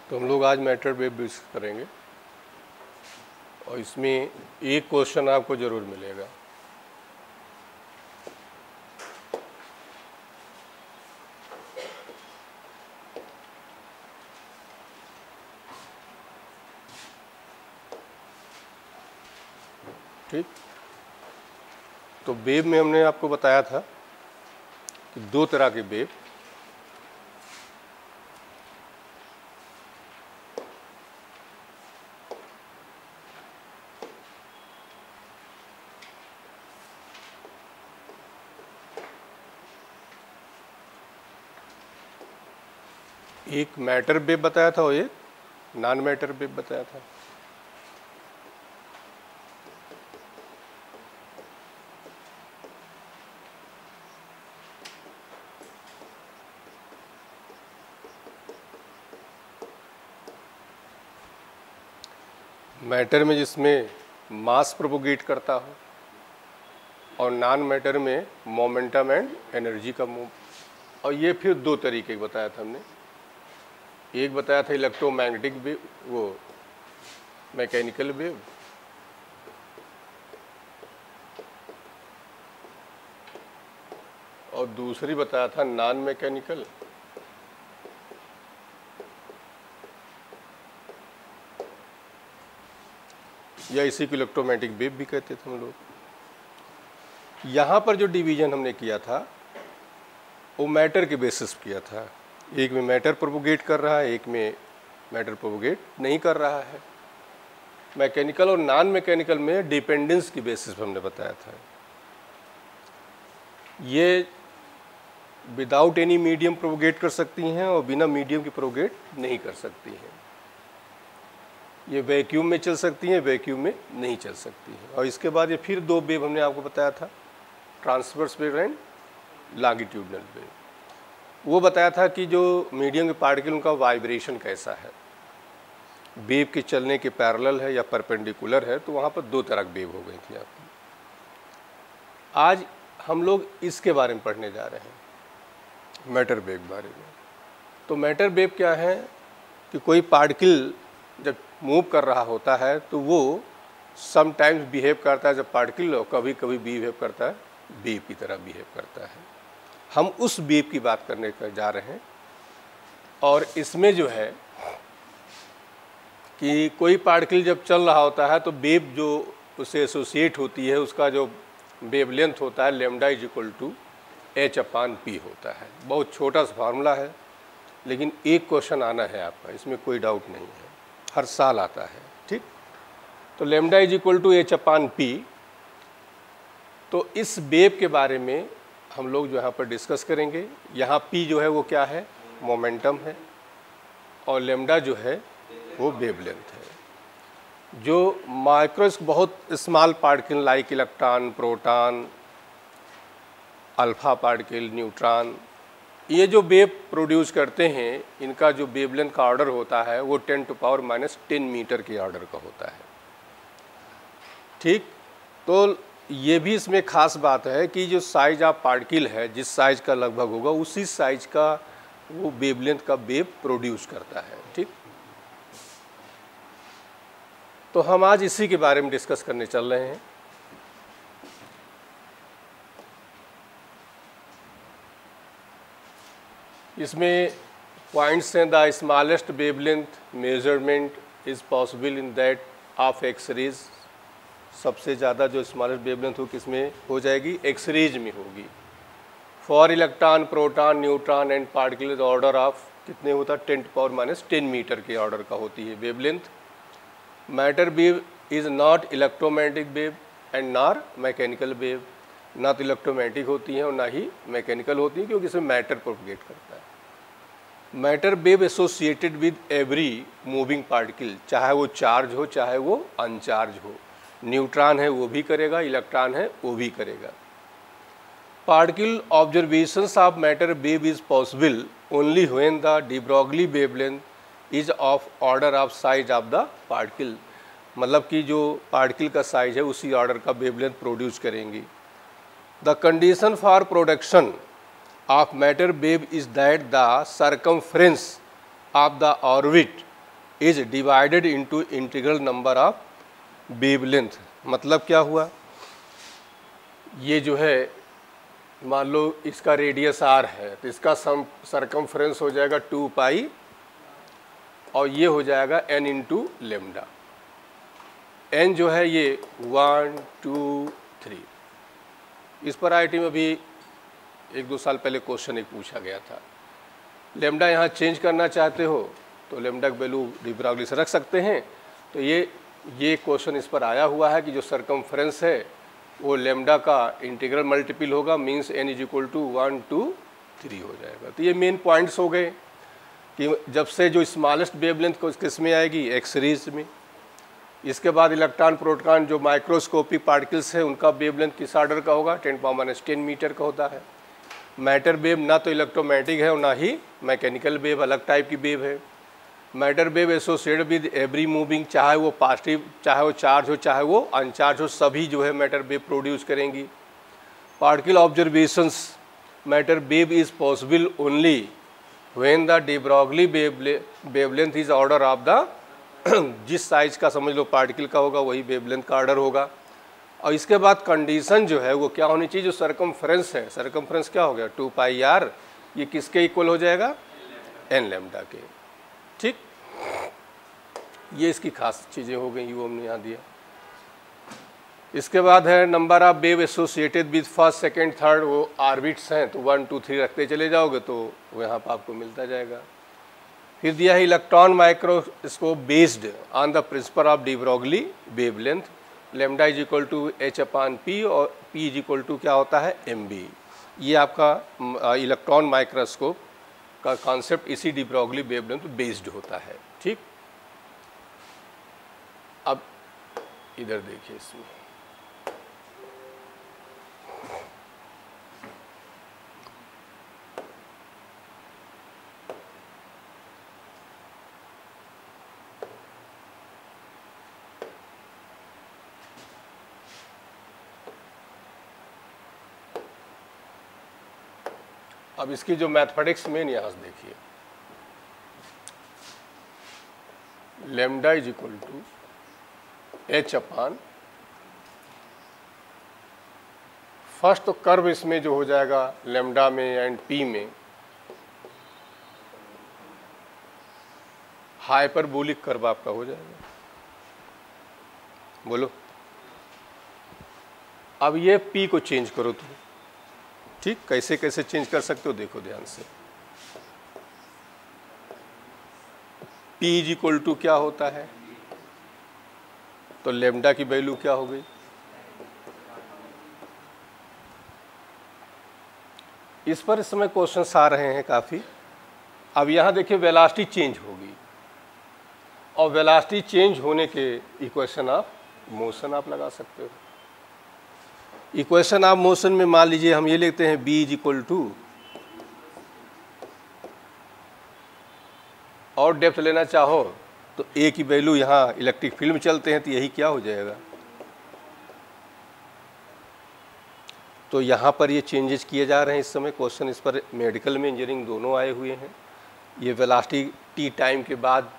तो हम लोग आज मैटर वेव डिस्कस करेंगे और इसमें एक क्वेश्चन आपको ज़रूर मिलेगा। ठीक, तो वेव में हमने आपको बताया था कि दो तरह के वेव, एक मैटर वेव बताया था और एक नॉन मैटर वेव बताया था। मैटर में जिसमें मास प्रोपोगेट करता हो और नॉन मैटर में मोमेंटम एंड एनर्जी का मूव। और ये फिर दो तरीके बताया था हमने, एक बताया था इलेक्ट्रोमैग्नेटिक वेव, वो मैकेनिकल वेव, और दूसरी बताया था नॉन मैकेनिकल, या इसी को इलेक्ट्रोमैग्नेटिक वेव भी कहते थे हम लोग। यहाँ पर जो डिवीजन हमने किया था वो मैटर के बेसिस पे किया था। एक में मैटर प्रोपोगेट कर रहा है, एक में मैटर प्रोपोगेट नहीं कर रहा है। मैकेनिकल और नॉन मैकेनिकल में डिपेंडेंस की बेसिस पे हमने बताया था। ये विदाउट एनी मीडियम प्रोपोगेट कर सकती हैं और बिना मीडियम की प्रोपोगेट नहीं कर सकती हैं। ये वैक्यूम में चल सकती हैं, वैक्यूम में नहीं चल सकती हैं। और इसके बाद ये फिर दो वेव हमने आपको बताया था, transverse wave and longitudinal wave. वो बताया था कि जो मीडियम के पार्टिकल उनका वाइब्रेशन कैसा है, वेव के चलने के पैरेलल है या परपेंडिकुलर है। तो वहाँ पर दो तरह की वेव हो गई थी आपकी। आज हम लोग इसके बारे में पढ़ने जा रहे हैं, मैटर वेव के बारे में। तो मैटर वेव क्या है कि कोई पार्टिकल जब मूव कर रहा होता है तो वो समटाइम्स बिहेव करता है जब पार्टिकल, और कभी कभी बिहेव करता है वेव की तरह बिहेव करता है। हम उस वेव की बात करने का जा रहे हैं। और इसमें जो है कि कोई पार्टिकल जब चल रहा होता है तो वेव जो उससे एसोसिएट होती है, उसका जो वेवलेंथ होता है lambda is equal to h/p होता है। बहुत छोटा सा फार्मूला है, लेकिन एक क्वेश्चन आना है आपका, इसमें कोई डाउट नहीं है, हर साल आता है। ठीक, तो lambda is equal to h/p। तो इस वेव के बारे में हम लोग जो यहाँ पर डिस्कस करेंगे। यहाँ p जो है वो क्या है, मोमेंटम है, और लैम्डा जो है वो वेवलेंथ है। जो माइक्रोस्कोप बहुत small particle like electron, proton, alpha particle, neutron, ये जो वेव प्रोड्यूस करते हैं, इनका जो वेवलेंथ का ऑर्डर होता है वो 10⁻⁻10 मीटर के ऑर्डर का होता है। ठीक, तो ये भी इसमें खास बात है कि जो साइज ऑफ पार्टिकल है, जिस साइज का लगभग होगा उसी साइज का वो वेवलेंथ का वेव प्रोड्यूस करता है। ठीक, तो हम आज इसी के बारे में डिस्कस करने चल रहे हैं। इसमें पॉइंट्स हैं, the smallest wavelength measurement is possible in that of X rays. सबसे ज़्यादा जो स्मॉलेस्ट वेवलेंथ हो किसमें हो जाएगी, एक्सरेज में होगी। For electron, proton, neutron and particle order of कितने होता है, 10⁻⁻10 मीटर के ऑर्डर का होती है wavelength. Matter wave is not electromagnetic wave and nor mechanical wave. ना तो इलेक्ट्रोमैग्नेटिक होती हैं और ना ही मैकेनिकल होती हैं, क्योंकि इसमें मैटर प्रोपगेट करता है। Matter wave associated with every moving particle, चाहे वो चार्ज हो चाहे वो अनचार्ज हो। न्यूट्रॉन है वो भी करेगा, इलेक्ट्रॉन है वो भी करेगा। Particle observations of matter wave is possible only when the de Broglie wavelength is of order of size of the particle. मतलब कि जो पार्टिकल का साइज है उसी ऑर्डर का वेवलेंथ प्रोड्यूस करेंगी। The condition for production of matter wave is that the circumference of the orbit is divided into integral number of wavelength. मतलब क्या हुआ, ये जो है मान लो इसका रेडियस r है तो इसका सरकमफ्रेंस हो जाएगा 2 पाई और ये हो जाएगा n इंटू लेमडा। n जो है ये 1 2 3। इस पर IIT में भी 1-2 साल पहले क्वेश्चन एक पूछा गया था। लेमडा यहाँ चेंज करना चाहते हो तो लेमडा का वैल्यू डी ब्रॉगली से रख सकते हैं। तो ये क्वेश्चन इस पर आया हुआ है कि जो सरकमफ्रेंस है वो लेमडा का इंटीग्रल मल्टीपल होगा, means n is equal to 1 2 3 हो जाएगा। तो ये मेन पॉइंट्स हो गए कि जब से जो स्मॉलेस्ट वेवलेंथ को किस में आएगी, एक्स सीरीज में। इसके बाद इलेक्ट्रॉन प्रोटॉन जो माइक्रोस्कोपिक पार्टिकल्स है उनका वेवलेंथ किस ऑर्डर का होगा, 10⁻10 मीटर का होता है। मैटर वेव ना तो इलेक्ट्रोमैग्नेटिक है और ना ही मैकेनिकल वेव, अलग टाइप की वेव है। Matter wave associated with every moving, चाहे वो पॉजिटिव, चाहे वो चार्ज हो, चाहे वो अनचार्ज हो, सभी जो है मैटर वेव प्रोड्यूस करेंगी। Particle observations, matter wave is possible only when the de Broglie wavelength is order of the जिस साइज का समझ लो पार्टिकल का होगा वही वेवलेंथ का ऑर्डर होगा। और इसके बाद कंडीशन जो है वो क्या होनी चाहिए, जो सरकमफ्रेंस है, सरकमफ्रेंस क्या हो गया 2 पाई r, ये किसके इक्वल हो जाएगा, n लैम्डा के। ठीक, ये इसकी खास चीज़ें हो गई, वो हमने यहाँ दिया। इसके बाद है number of wave associated with first second third, वो ऑर्बिट्स हैं तो 1 2 3 रखते चले जाओगे तो यहाँ पर आपको मिलता जाएगा। फिर दिया है electron microscope based on the principle of de Broglie wavelength, lambda is equal to h/p और p इज इक्वल टू क्या होता है mb। ये आपका इलेक्ट्रॉन माइक्रोस्कोप का कॉन्सेप्ट इसी डी ब्रॉगली वेवलेंथ बेस्ड होता है। ठीक, अब इधर देखिए, इसमें अब इसकी जो मैथमेटिक्स मेन यहाँ से देखिए, lambda is equal to h/, first तो कर्व इसमें जो हो जाएगा लेमडा में एंड p में हाइपरबोलिक कर्व आपका हो जाएगा। बोलो, अब ये p को चेंज करो तुम। ठीक, कैसे कैसे चेंज कर सकते हो देखो ध्यान से। p इज इक्वल टू क्या होता है, तो लेमडा की वैल्यू क्या हो गई, इस पर इस समय क्वेश्चंस आ रहे हैं काफ़ी। अब यहाँ देखिए वेलोसिटी चेंज होगी और वेलोसिटी चेंज होने के इक्वेशन ऑफ मोशन आप लगा सकते हो। इक्वेशन ऑफ मोशन में मान लीजिए हम ये लिखते हैं b इज इक्वल टू, और डेप्थ लेना चाहो तो a की वैल्यू, यहाँ इलेक्ट्रिक फील्ड में चलते हैं तो यही क्या हो जाएगा। तो यहाँ पर ये चेंजेस किए जा रहे हैं इस समय। क्वेश्चन इस पर मेडिकल में, इंजीनियरिंग दोनों आए हुए हैं। ये वेलोसिटी t टाइम के बाद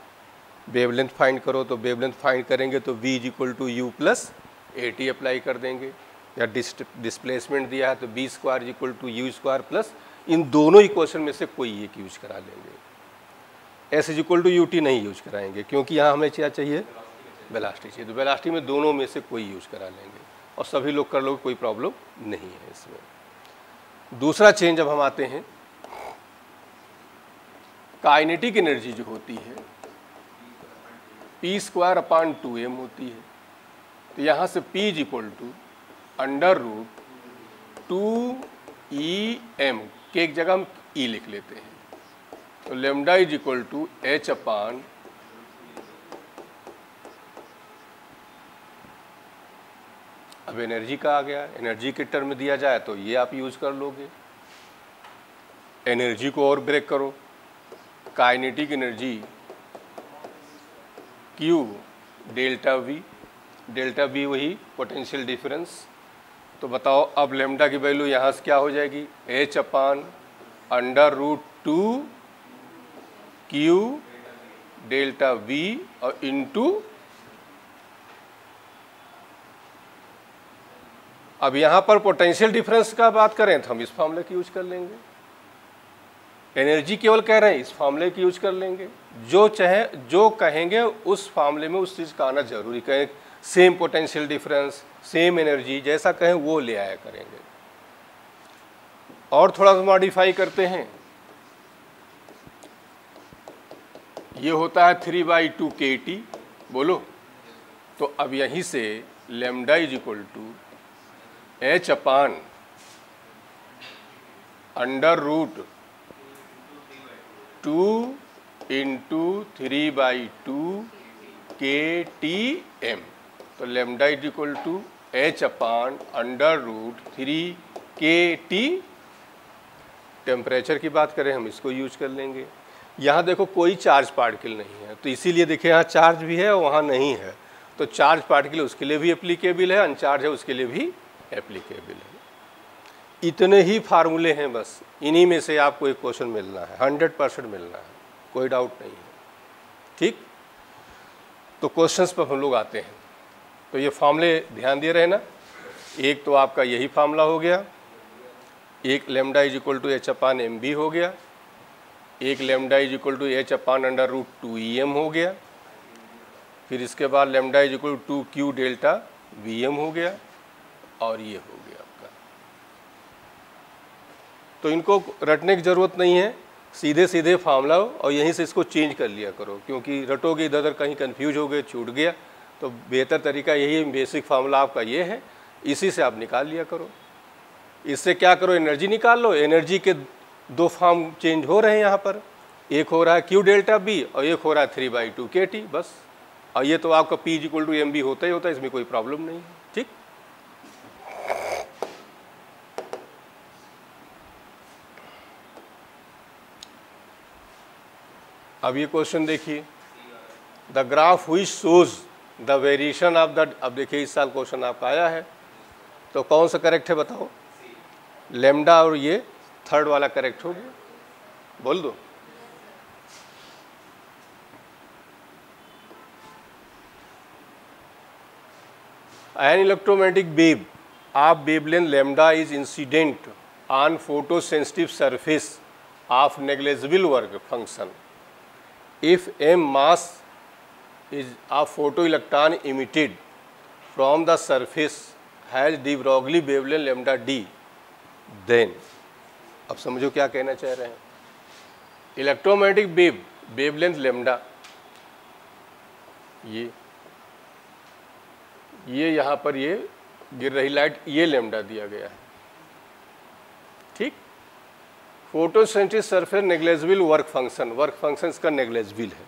वेवलेंथ फाइंड करो, तो वेवलेंथ फाइंड करेंगे तो v is equal to u plus at apply कर देंगे, या डिस्प्लेसमेंट दिया है तो b square is equal to u square plus, इन दोनों इक्वेशन में से कोई एक यूज करा लेंगे। s is equal to ut नहीं यूज कराएंगे क्योंकि यहाँ हमें क्या चाहिए, वेलोसिटी चाहिए। तो वेलोसिटी में दोनों में से कोई यूज करा लेंगे और सभी लोग कर लोगे, कोई प्रॉब्लम नहीं है इसमें। दूसरा चेंज अब हम आते हैं, काइनेटिक एनर्जी जो होती है p स्क्वायर अपॉन 2m होती है। तो यहाँ से p is equal to under root 2em के एक जगह हम e लिख लेते हैं, तो lambda is equal to h upon अब एनर्जी का आ गया, एनर्जी के टर्म में दिया जाए तो ये आप यूज कर लोगे। एनर्जी को और ब्रेक करो, kinetic energy Q delta V, delta V वही पोटेंशियल डिफरेंस। तो बताओ अब लेमडा की वैल्यू यहाँ से क्या हो जाएगी, h upon under root 2 Q delta V और इंटू, अब यहाँ पर पोटेंशियल डिफरेंस का बात करें तो हम इस फॉर्मूले की यूज कर लेंगे, एनर्जी केवल कह रहे हैं इस फॉर्मूले की यूज कर लेंगे, जो कहेंगे उस फॉर्मूले में उस चीज़ का आना जरूरी, कहें same potential difference, same energy, जैसा कहें वो ले आया करेंगे। और थोड़ा सा मॉडिफाई करते हैं, ये होता है 3/2 kT, बोलो। तो अब यहीं से lambda is equal to h upon under root 2 into 3/2 KTm। तो lambda is equal to h upon under root 3 KT। Temperature की बात करें हम इसको यूज कर लेंगे। यहाँ देखो कोई चार्ज पार्टिकल नहीं है, तो इसीलिए देखिए यहाँ चार्ज भी है और वहाँ नहीं है, तो चार्ज पार्टिकल उसके लिए भी एप्लीकेबल है, अनचार्ज है उसके लिए भी एप्लीकेबल है। इतने ही फार्मूले हैं, बस इन्हीं में से आपको एक क्वेश्चन मिलना है, 100% मिलना है, कोई डाउट नहीं है। ठीक, तो क्वेश्चंस पर हम लोग आते हैं। तो ये फार्मूले ध्यान दिए रहे ना, एक तो आपका यही फार्मूला हो गया, एक lambda is equal to h upon mb हो गया, एक lambda is equal to h upon under root 2em हो गया, फिर इसके बाद lambda is equal to 2q delta vm हो गया, और ये हो गया आपका। तो इनको रटने की ज़रूरत नहीं है, सीधे सीधे फार्मूला और यहीं से इसको चेंज कर लिया करो, क्योंकि रटोगे इधर उधर कहीं कंफ्यूज हो गए, छूट गया, तो बेहतर तरीका यही है, बेसिक फार्मूला आपका ये है, इसी से आप निकाल लिया करो। इससे क्या करो, एनर्जी निकाल लो। एनर्जी के दो फॉर्म चेंज हो रहे हैं यहाँ पर, एक हो रहा है Q डेल्टा B और एक हो रहा है 3/2 KT, बस। और ये तो आपका P इक्वल टू mb होता ही होता है, इसमें कोई प्रॉब्लम नहीं है। ठीक, अब ये क्वेश्चन देखिए, the graph which shows the variation of the, अब देखिए इस साल क्वेश्चन आपका आया है, तो कौन सा करेक्ट है बताओ? लैम्डा और ये थर्ड वाला करेक्ट हो गया, बोल दो। An electromagnetic wave of wavelength lambda is incident on photosensitive surface of negligible work function if m mass is of photoelectron emitted from the surface has de Broglie wavelength lambda d, then, अब समझो क्या कहना चाह रहे हैं। Electromagnetic wave, wavelength lambda, ये यहाँ पर ये गिर रही लाइट, ये लैम्डा दिया गया है। ठीक, photosensitive surface negligible work function इसका नेग्लेजिबल है।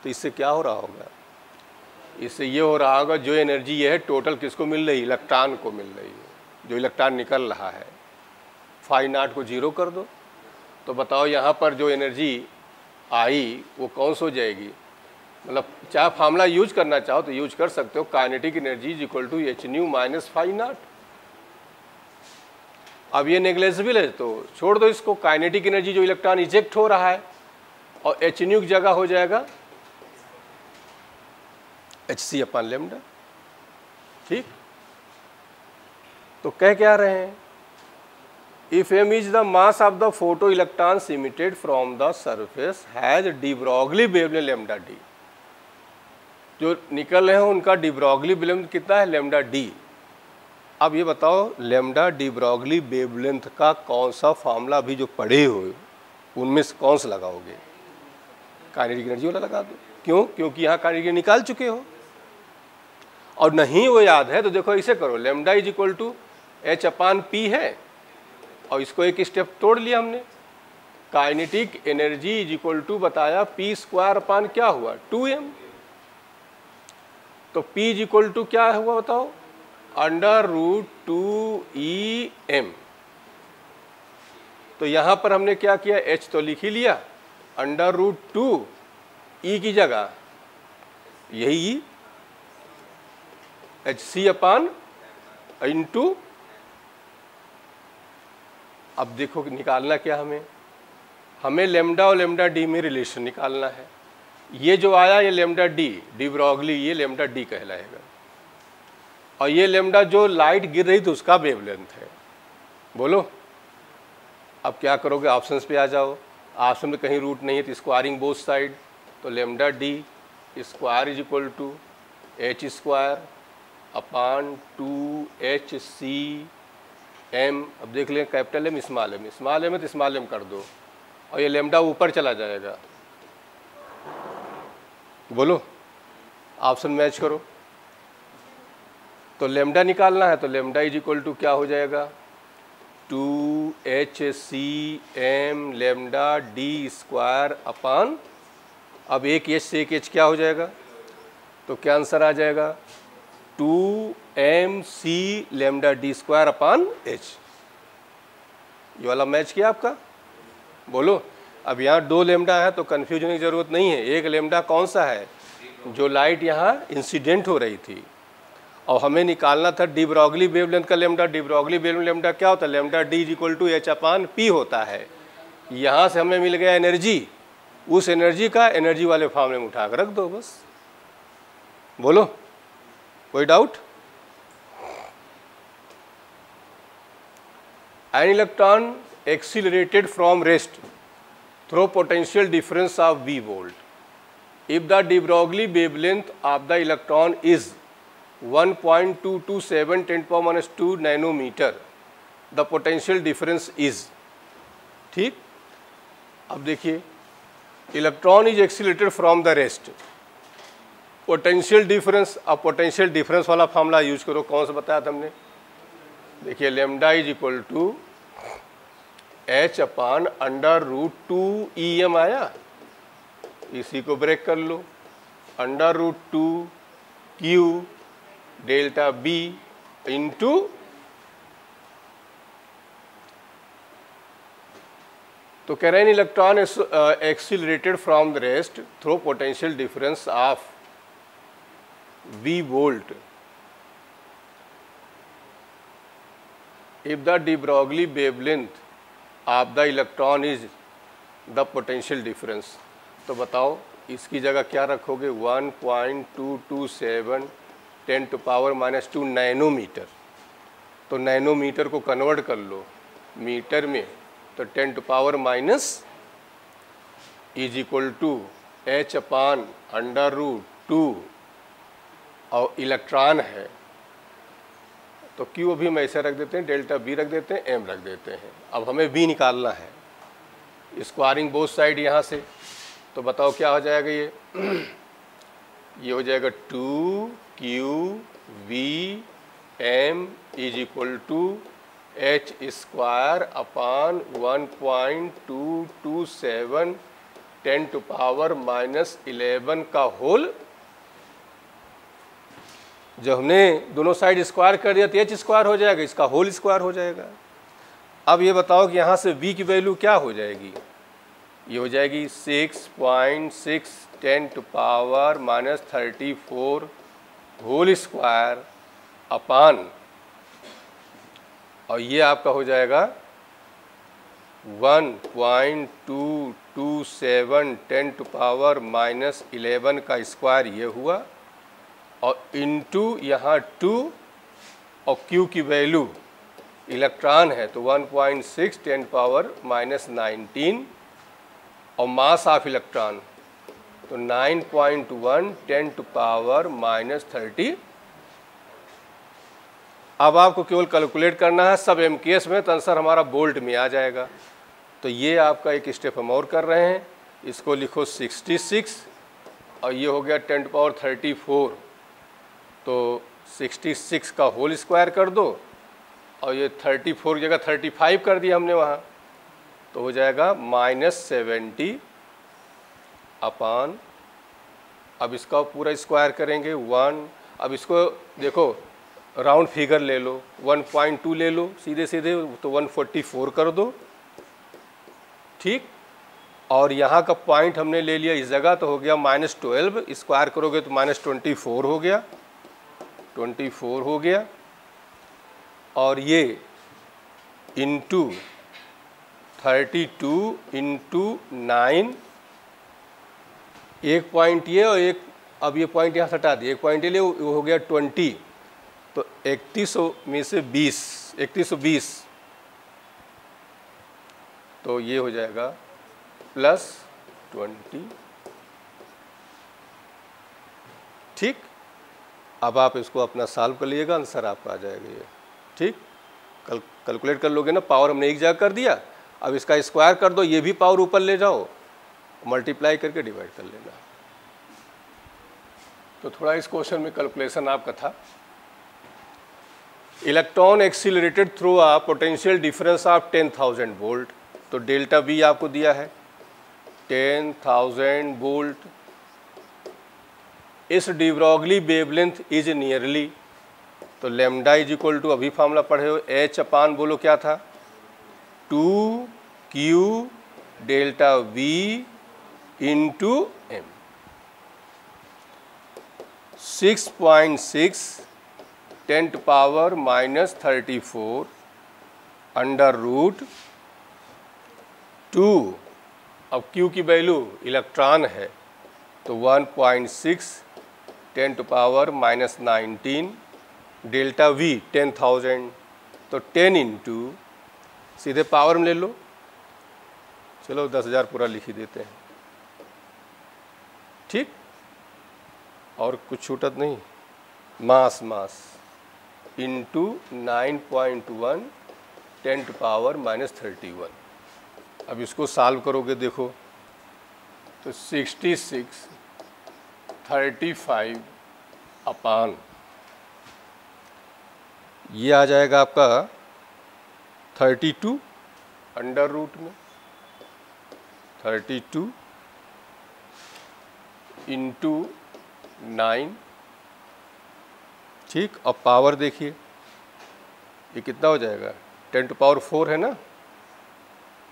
तो इससे क्या हो रहा होगा? इससे ये हो रहा होगा, जो एनर्जी ये है टोटल किसको मिल रही है? इलेक्ट्रॉन को मिल रही है। जो इलेक्ट्रॉन निकल रहा है, फाई नॉट को 0 कर दो, तो बताओ यहाँ पर जो एनर्जी आई वो कौन सी हो जाएगी? मतलब चाहे फार्मूला यूज करना चाहो तो यूज कर सकते हो, kinetic energy is equal to h nu minus phi naught. अब ये नेग्लेजिबल है तो छोड़ दो इसको, काइनेटिक एनर्जी जो इलेक्ट्रॉन इजेक्ट हो रहा है, और h न्यू की जगह हो जाएगा hc अपन लैम्डा। ठीक, तो कह क्या रहे हैं? If m is the mass of the photo electrons emitted from the surface has D Broglie wavelength lambda D, जो निकल रहे हैं उनका डी ब्रॉगली वेवलेंथ कितना है? Lambda D. अब ये बताओ लैम्डा डी ब्रॉगली वेवलेंथ का कौन सा फार्मूला अभी जो पढ़े हो उनमें से कौन सा लगाओगे? काइनेटिक एनर्जी वाला लगा दो। क्यों? क्योंकि यहाँ काइनेटिक निकाल चुके हो, और नहीं वो याद है तो देखो ऐसे करो, lambda is equal to h upon p है, और इसको एक स्टेप तोड़ लिया हमने। Kinetic energy is equal to बताया p स्क्वायर अपान क्या हुआ? 2m। तो p इज इक्वल टू क्या हुआ बताओ? Under root 2em। तो यहाँ पर हमने क्या किया? h तो लिख ही लिया, अंडर रूट 2 e की जगह यही hc अपान इंटू, अब देखो निकालना क्या हमें? हमें लेमडा और लेमडा डी में रिलेशन निकालना है। ये जो आया ये लेमडा डी, डी ब्रॉगली, ये लेमडा डी कहलाएगा। और ये लेमडा जो लाइट गिर रही थी उसका वेवलेंथ है। बोलो अब क्या करोगे, ऑप्शंस पे आ जाओ। ऑप्शन में कहीं रूट नहीं है तो स्क्वायरिंग बोथ साइड, तो lambda d square is equal to h square upon 2HC m। अब देख लें capital M small m, small m है तो स्मॉल एम कर दो और ये लेमडा ऊपर चला जाएगा। बोलो ऑप्शन मैच करो। तो लेमडा निकालना है तो लेमडा इज इक्वल टू क्या हो जाएगा, 2HCm lambda d square upon, अब एक एच से एक एच क्या हो जाएगा, तो क्या आंसर आ जाएगा 2MC lambda d square upon H. ये वाला मैच किया आपका। बोलो अब यहाँ 2 लेमडा है तो कन्फ्यूजन की ज़रूरत नहीं है। एक लेमडा कौन सा है, जो लाइट यहाँ इंसिडेंट हो रही थी, और हमें निकालना था डी ब्रॉगली वेवलेंथ का lambda. De Broglie wavelength lambda क्या होता है, lambda d is equal to h upon p होता है। यहाँ से हमें मिल गया एनर्जी, उस एनर्जी का एनर्जी वाले फॉर्मूले में उठा कर रख दो बस। बोलो कोई doubt. An electron accelerated from rest through potential difference of v volt if the de Broglie wavelength of the electron is 1.227 10⁻⁻² nanometre, the potential difference is, ठीक। अब देखिए electron is accelerated from the rest, potential difference. अब potential difference वाला formula use करो, कौन सा बताया था हमने, देखिए lambda is equal to h upon √2 आया, इसी को ब्रेक कर लो, √2 Q डेल्टा बी इंटू तो कह रहे हैं electron accelerated from the rest through potential difference of v volt if the de Broglie wavelength of the electron is the potential difference. तो बताओ इसकी जगह क्या रखोगे, 1.227 10⁻⁻² नैनोमीटर। तो नैनोमीटर को कन्वर्ट कर लो मीटर में, तो 10⁻⁻ is equal to h upon √2 और इलेक्ट्रॉन है तो क्यू भी हम ऐसे रख देते हैं, डेल्टा बी रख देते हैं, एम रख देते हैं। अब हमें बी निकालना है, स्क्वायरिंग बोथ साइड यहाँ से, तो बताओ क्या हो जाएगा ये हो जाएगा 2QVM is equal to h square upon 1.227 10⁻⁻11 का होल। जब हमने दोनों साइड स्क्वायर कर दिया तो एच स्क्वायर हो जाएगा, इसका होल स्क्वायर हो जाएगा। अब ये बताओ कि यहाँ से v की वैल्यू क्या हो जाएगी, ये हो जाएगी 6.6 10⁻⁻34 होल स्क्वायर अपान, और ये आपका हो जाएगा 1.227 10⁻⁻11 का स्क्वायर ये हुआ, और इनटू यहाँ 2 और Q की वैल्यू इलेक्ट्रॉन है तो 1.6 10⁻⁻19 और मास ऑफ इलेक्ट्रॉन तो 9.1 10⁻⁻30। अब आपको केवल कैलकुलेट करना है सब MKS में, तो आंसर हमारा बोल्ट में आ जाएगा। तो ये आपका एक स्टेप हम और कर रहे हैं, इसको लिखो 66 और ये हो गया 10⁻34, तो 66 का होल स्क्वायर कर दो और ये 34 की जगह 35 कर दिया हमने वहाँ, तो हो जाएगा -70 अपान, अब इसका पूरा स्क्वायर करेंगे 1। अब इसको देखो राउंड फिगर ले लो, 1.2 ले लो सीधे सीधे, तो 144 कर दो, ठीक। और यहाँ का पॉइंट हमने ले लिया इस जगह, तो हो गया -12, स्क्वायर करोगे तो -24 हो गया, 24 हो गया, और ये इंटू 32 इंटू 9, एक पॉइंट ये और एक, अब ये पॉइंट यहाँ से हटा दिए, एक पॉइंट ये ले, वो हो गया 20, तो 3100 में से 20, 3120, तो ये हो जाएगा +20। ठीक, अब आप इसको अपना सॉल्व कर लीजिएगा, आंसर आपका आ जाएगा ये। ठीक, कैलकुलेट कर लोगे ना, पावर हमने एक जगह कर दिया, अब इसका स्क्वायर कर दो, ये भी पावर ऊपर ले जाओ, मल्टीप्लाई करके डिवाइड कर लेना। तो थोड़ा इस क्वेश्चन में कैलकुलेशन आपका था। Electron accelerated through a potential difference of 10,000 volt, तो डेल्टा वी आपको दिया है 10,000 वोल्ट। इस डिब्रॉगली वेवलेंथ इज नियरली, तो लैम्डा इज इक्वल टू, अभी फॉर्मूला पढ़े हो, एच अपान बोलो क्या था, 2Q delta v into m. 6.6 10⁻⁻34 under root 2, अब Q की वैल्यू इलेक्ट्रॉन है तो 1.6 10⁻⁻19, डेल्टा V 10,000, तो 10 इंटू, सीधे पावर में ले लो, चलो 10,000 पूरा लिख ही देते हैं। ठीक, और कुछ छूटत नहीं, मास इंटू 9.1 10⁻⁻31। अब इसको सॉल्व करोगे, देखो तो 66 35 अपान, ये आ जाएगा आपका 32 अंडर रूट में 32 इंटू 9। ठीक, अब पावर देखिए ये कितना हो जाएगा, 10⁻4 है ना,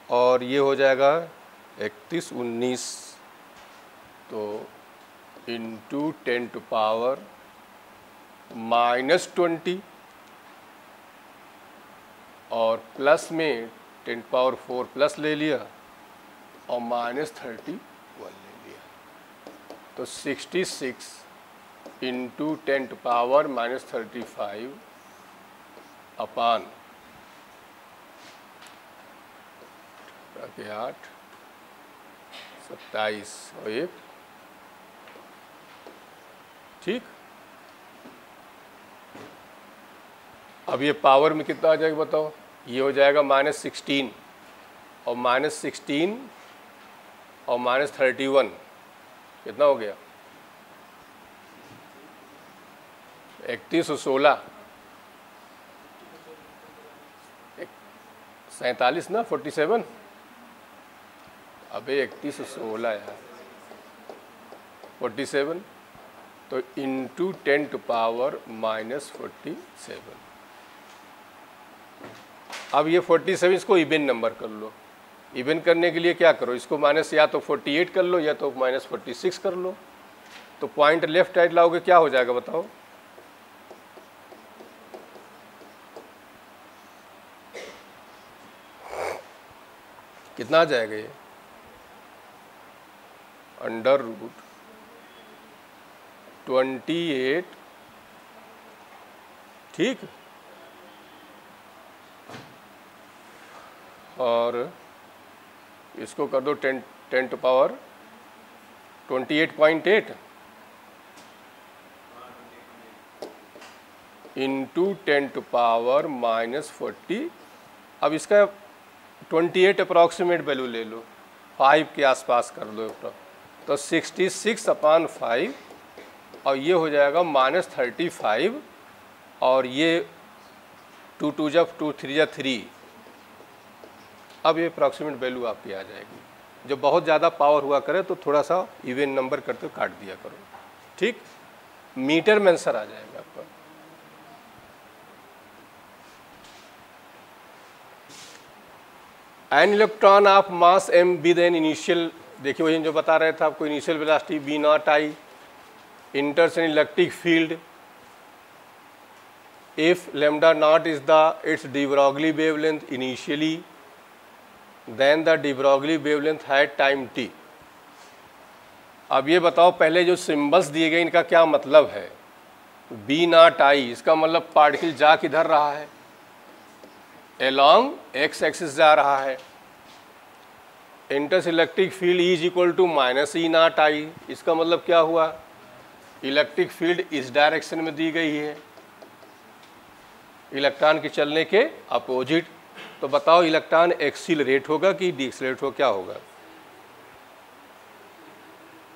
और ये हो जाएगा 31 19, तो इंटू 10⁻⁻20 और प्लस में 10⁻4 प्लस ले लिया और -31 ले लिया, तो 66 इंटू 10⁻⁻35 अपान 8 27 और 1। ठीक, अब ये पावर में कितना आ जाएगा बताओ, ये हो जाएगा -16 और -16 और -31 कितना हो गया, 31 और 16 47 ना, 47, अबे 31 और 16 यार 47, तो इंटू 10⁻⁻47। अब ये 47 इसको इवन नंबर कर लो, इवन करने के लिए क्या करो, इसको माइनस या तो 48 कर लो या तो -46 कर लो, तो पॉइंट लेफ्ट राइट लाओगे क्या हो जाएगा बताओ, कितना आ जाएगा ये, अंडर रूट 28। ठीक, और इसको कर दो 10⁻28.8 इंटू 10⁻⁻40। अब इसका 28 अप्रॉक्सीमेट वैल्यू ले लो, 5 के आसपास कर दो, तो 66/5 और ये हो जाएगा -35 और ये 2 2 जब 2 3 जा 3। अब ये अप्रॉक्सीमेट वैल्यू आपकी आ जाएगी। जब बहुत ज़्यादा पावर हुआ करे तो थोड़ा सा इवन नंबर करते काट दिया करो। ठीक, मीटर में आंसर आ जाएगा आपका। एन इलेक्ट्रॉन ऑफ मास m विद एन इनिशियल, देखिए वही जो बता रहे थे आपको, initial velocity V0I enters an electric field if lambda naught is the its de Broglie wavelength initially, then the de Broglie wavelength had time t। अब ये बताओ पहले जो सिंबल्स दिए गए इनका क्या मतलब है। बी नॉट आई, इसका मतलब पार्टिकल जा किधर रहा है, एलॉन्ग एक्स एक्सिस जा रहा है। इंटरस electric field is equal to minus E naught I, इसका मतलब क्या हुआ, इलेक्ट्रिक फील्ड इस डायरेक्शन में दी गई है, इलेक्ट्रॉन के चलने के अपोजिट। तो बताओ इलेक्ट्रॉन एक्सीलरेट होगा कि डीएक्सीलरेट होगा, क्या होगा,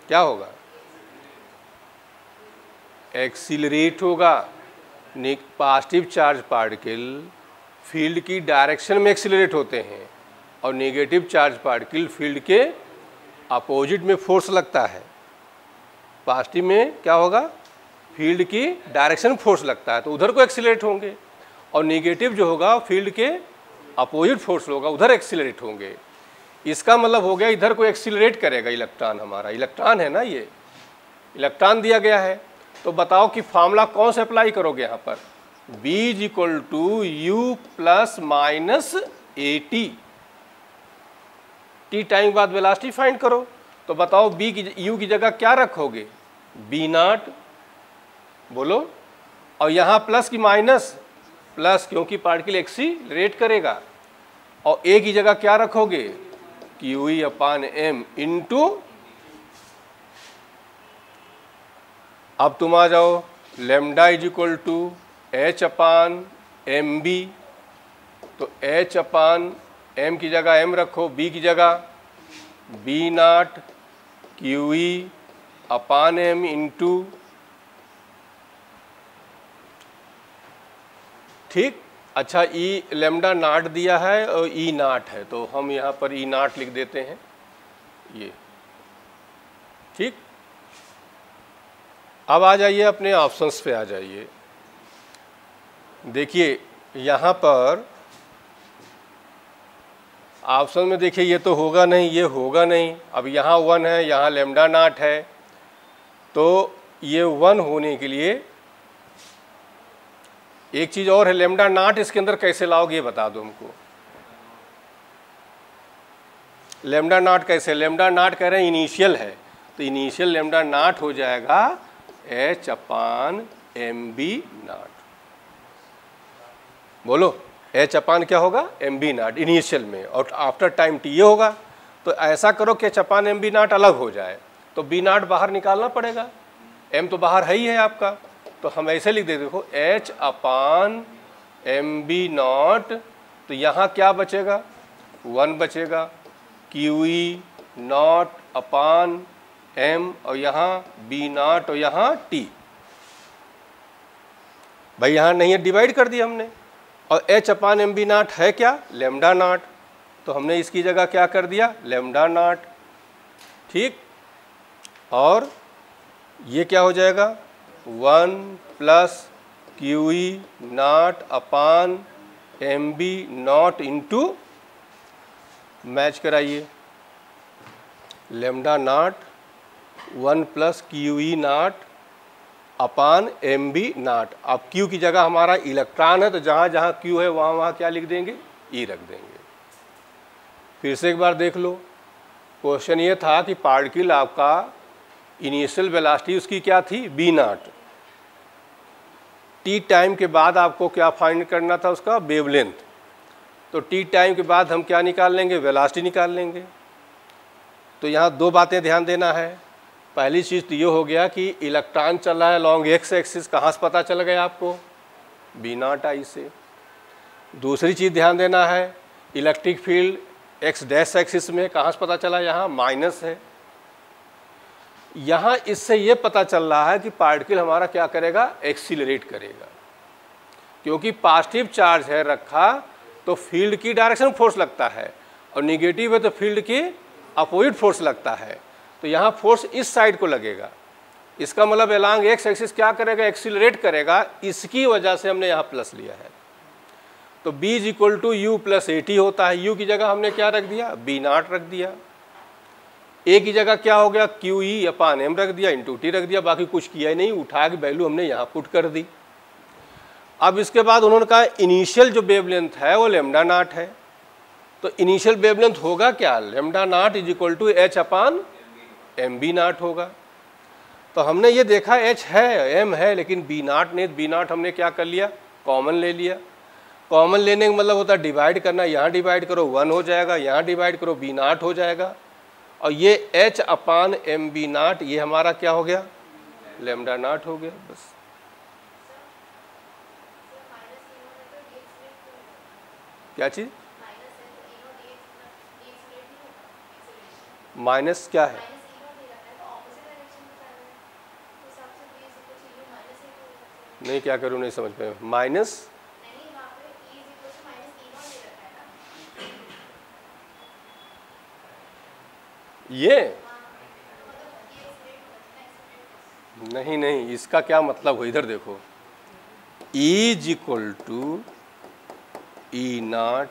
क्या होगा, एक्सीलरेट होगा। पॉजिटिव चार्ज पार्टिकल फील्ड की डायरेक्शन में एक्सीलरेट होते हैं और नेगेटिव चार्ज पार्टिकल फील्ड के अपोजिट में फोर्स लगता है। पॉजिटिव में क्या होगा, फील्ड की डायरेक्शन फोर्स लगता है तो उधर को एक्सीलरेट होंगे, और नेगेटिव जो होगा फील्ड के अपोजिट फोर्स होगा उधर एक्सीलरेट होंगे। इसका मतलब हो गया इधर को एक्सीलरेट करेगा इलेक्ट्रॉन, हमारा इलेक्ट्रॉन है ना, ये इलेक्ट्रॉन दिया गया है। तो बताओ कि फार्मूला कौन सा अप्लाई करोगे यहाँ पर, B is equal to u plus minus a t, t time के बाद वेलोसिटी फाइंड करो। तो बताओ बी की यू की जगह क्या रखोगे, बी नॉट, बोलो, और यहाँ प्लस की माइनस, प्लस क्योंकि पार्टिकल एक्सीलरेट करेगा, और ए की जगह क्या रखोगे, q e upon m into, अब तुम आ जाओ lambda is equal to h upon M b, तो एच अपान एम की जगह एम रखो, बी की जगह b naught q e upon m into, ठीक। अच्छा, ई लेमडा नॉट दिया है और ई नॉट है, तो हम यहाँ पर ई नॉट लिख देते हैं, ये ठीक। अब आ जाइए अपने ऑप्शंस पे आ जाइए। देखिए यहाँ पर ऑप्शन में देखिए ये तो होगा नहीं, ये होगा नहीं। अब यहाँ 1 है, यहाँ लेमडा नॉट है, तो ये 1 होने के लिए एक चीज़ और है, लेमडा नॉट इसके अंदर कैसे लाओगे ये बता दो हमको। लेमडा नॉट कैसे, लेमडा नॉट कह रहे हैं इनिशियल है, तो इनिशियल लेमडा नॉट हो जाएगा h upon M B naught, बोलो एच अपान क्या होगा, एम बी नॉट इनिशियल में, और आफ्टर टाइम टी ये होगा। तो ऐसा करो कि h upon M B naught अलग हो जाए, तो बी नॉट बाहर निकालना पड़ेगा, एम तो बाहर है ही है आपका, तो हम ऐसे लिख देते, देखो h upon M B naught, तो यहाँ क्या बचेगा, 1 बचेगा, क्यू ई नॉट अपान एम, और यहाँ बी नॉट, और यहाँ टी, भाई यहाँ नहीं है, डिवाइड कर दिया हमने। और h upon M B naught है क्या, लेमडा नॉट, तो हमने इसकी जगह क्या कर दिया, लेमडा नॉट, ठीक। और ये क्या हो जाएगा, 1 प्लस क्यू ई naught upon M B naught into, match कराइए, लेमडा नॉट 1 प्लस क्यू ई naught upon M B naught. अब Q की जगह हमारा इलेक्ट्रॉन है, तो जहाँ जहाँ Q है वहाँ वहाँ क्या लिख देंगे, E रख देंगे। फिर से एक बार देख लो, क्वेश्चन ये था कि पार्टिकल आपका इनिशियल वेलोसिटी उसकी क्या थी, बी नॉट, टी टाइम के बाद आपको क्या फाइंड करना था, उसका वेवलेंथ। तो टी टाइम के बाद हम क्या निकाल लेंगे, वेलोसिटी निकाल लेंगे। तो यहाँ 2 बातें ध्यान देना है। पहली चीज़ तो ये हो गया कि इलेक्ट्रॉन चल रहा है लॉन्ग एक्स एक्सिस, कहाँ से पता चल गया आपको, बी नॉट आई से। दूसरी चीज़ ध्यान देना है, electric field x dash axis में कहाँ से पता चला, यहाँ माइनस है। यहाँ इससे ये पता चल रहा है कि पार्टिकल हमारा क्या करेगा, एक्सीलरेट करेगा, क्योंकि पॉजिटिव चार्ज है रखा तो फील्ड की डायरेक्शन फोर्स लगता है, और निगेटिव है तो फील्ड की अपोजिट फोर्स लगता है। तो यहाँ फोर्स इस साइड को लगेगा, इसका मतलब अलोंग एक्स एक्सिस क्या करेगा, एक्सीलरेट करेगा, इसकी वजह से हमने यहाँ प्लस लिया है। तो B is equal to u plus a t होता है, U की जगह हमने क्या रख दिया, बी नॉट रख दिया, A की जगह क्या हो गया, क्यू ई अपान एम रख दिया, इंटू टी रख दिया, बाकी कुछ किया ही नहीं, उठा के वैल्यू हमने यहाँ पुट कर दी। अब इसके बाद उन्होंने कहा इनिशियल जो वेवलेंथ है वो लेमडा नॉट है, तो इनिशियल वेवलेंथ होगा क्या, lambda naught is equal to h upon M B naught होगा। तो हमने ये देखा एच है, एम है, लेकिन बी नॉट नहीं, बी नॉट हमने क्या कर लिया, कॉमन ले लिया। कॉमन लेने का मतलब होता है डिवाइड करना, यहाँ डिवाइड करो 1 हो जाएगा, यहाँ डिवाइड करो बी नॉट हो जाएगा, और ये h upon M B naught ये हमारा क्या हो गया, लेमडा नॉट हो गया। बस क्या चीज़, माइनस क्या है, नहीं क्या करूँ नहीं समझ पाए, माइनस ये नहीं नहीं, इसका क्या मतलब हो, इधर देखो, is equal to e naught.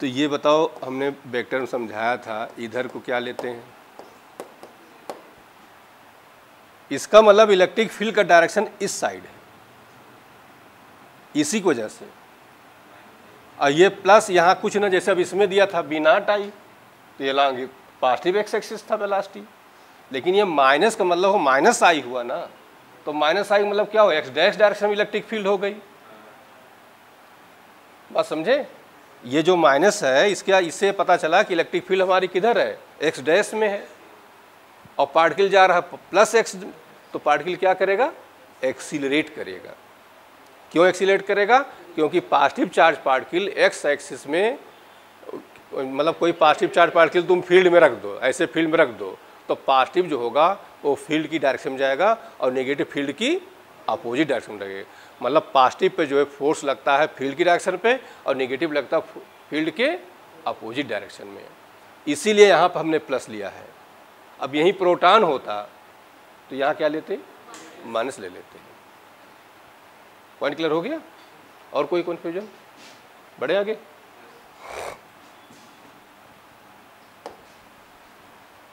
तो ये बताओ, हमने वेक्टर में समझाया था, इधर को क्या लेते हैं, इसका मतलब इलेक्ट्रिक फील्ड का डायरेक्शन इस साइड है, इसी की वजह से। और ये प्लस यहाँ कुछ ना, जैसे अब इसमें दिया था बी नॉट आई, तो ये लॉन्ग पॉजिटिव एक्स एक्सिस था वेलोसिटी, लेकिन ये माइनस का मतलब हो माइनस आई हुआ ना, तो माइनस आई मतलब क्या हो, एक्स डैश डायरेक्शन में इलेक्ट्रिक फील्ड हो गई। बात समझे, ये जो माइनस है इससे पता चला कि इलेक्ट्रिक फील्ड हमारी किधर है, एक्स डैश में है, और पार्टिकल जा रहा है प्लस एक्स, तो पार्टिकल क्या करेगा, एक्सीलरेट करेगा। क्यों एक्सीलरेट करेगा, क्योंकि positive charge particle x axis में, मतलब कोई पॉजिटिव चार्ज पार्टिकल तुम फील्ड में रख दो, ऐसे फील्ड में रख दो, तो पॉजिटिव जो होगा वो फील्ड की डायरेक्शन में जाएगा और नेगेटिव फील्ड की अपोजिट डायरेक्शन में लगेगा। मतलब पॉजिटिव पे जो है फोर्स लगता है फील्ड की डायरेक्शन पे, और नेगेटिव लगता है फील्ड के अपोजिट डायरेक्शन में, इसीलिए यहाँ पर हमने प्लस लिया है। अब यहीं प्रोटॉन होता तो यहाँ क्या लेते, माइनस ले लेते हैं। पॉइंट क्लियर हो गया, और कोई कन्फ्यूजन, बढ़े आगे।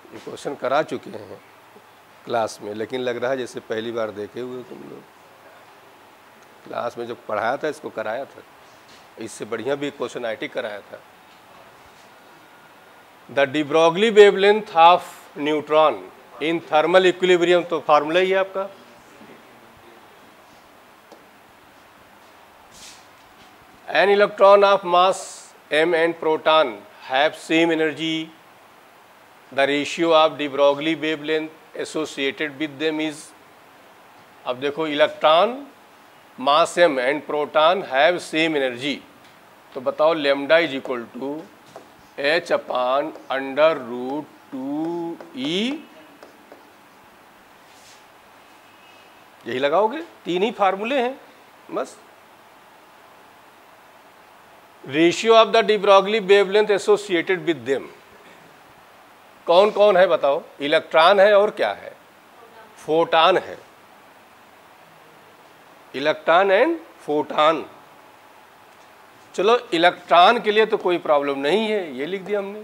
ये क्वेश्चन करा चुके हैं क्लास में, लेकिन लग रहा है जैसे पहली बार देखे हुए तुम लोग। क्लास में जब पढ़ाया था इसको कराया था, इससे बढ़िया भी क्वेश्चन आईटी कराया था। The de Broglie wavelength of neutron in thermal equilibrium, तो फार्मूला ही है आपका, an electron of mass m and proton have same energy, the ratio of de Broglie wavelength associated with them is, अब देखो electron mass m and proton have same energy, तो बताओ lambda is equal to h upon under root 2e, यही लगाओगे, तीन ही फार्मूले हैं बस। Ratio of the de Broglie wavelength associated with them, कौन कौन है बताओ, इलेक्ट्रॉन है और क्या है, फोटॉन है, इलेक्ट्रॉन एंड फोटॉन। चलो इलेक्ट्रॉन के लिए तो कोई प्रॉब्लम नहीं है, ये लिख दिया हमने।